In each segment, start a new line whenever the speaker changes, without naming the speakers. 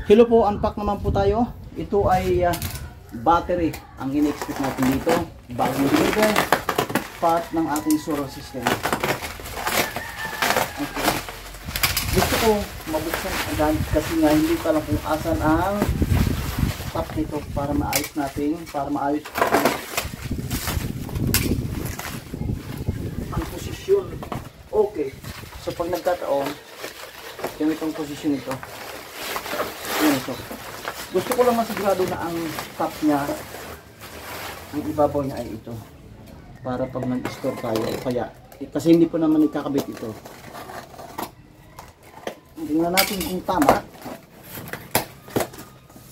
Hello po, unpack naman po tayo. Ito ay battery ang in-expect natin dito. Bagong deliver, part ng ating solar system. Okay. Gusto ko mabuksan agad kasi nga hindi pa lang kung asan ang top nito para maayos natin, para maayos ang posisyon. Okay. So pag nagkataon, yung itong posisyon nito. Yan ito. Gusto ko lang masigurado na ang top niya, ang ibabaw niya ay ito. Para pag nag-store tayo, kaya, kasi hindi po naman nagkakabit ito. Tingnan natin kung tama.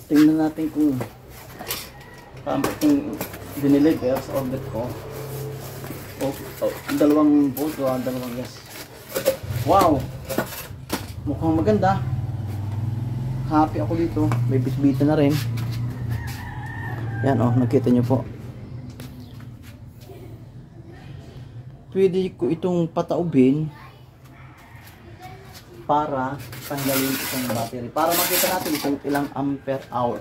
Tingnan natin kung tama itong dineliver sa order ko. Dalawang bolt, dalawang yes. Wow! Mukhang maganda. Happy ako dito. May bisbita na rin. Yan nakita nyo po. Pwede ko itong pataubin para tanggalin itong battery. Para makita natin kung ilang ampere hour.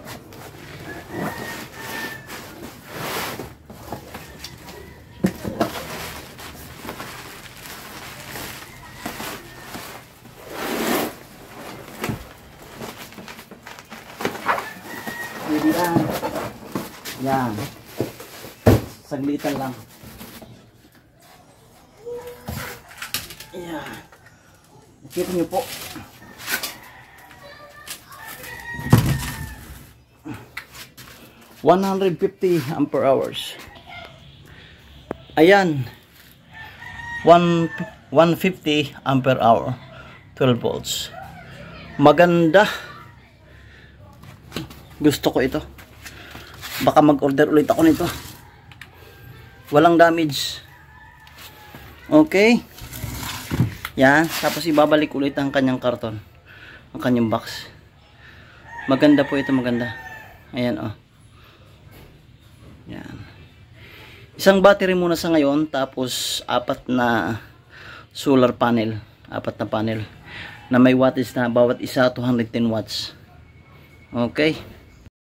Pwede lang. Yan. Saglitan lang. Yan. Nakita nyo po. $150 ampere hours. Ayan. 150 ampere hour. 12 volts. Maganda. Gusto ko ito. Baka mag-order ulit ako nito. Walang damage. Okay. Yan. Tapos ibabalik ulit ang kanyang karton. Ang kanyang box. Maganda po ito. Maganda. Ayan Yan. Isang battery muna sa ngayon. Tapos 4 na solar panel. 4 na panel. Na may wattage na bawat isa 210 watts. Okay.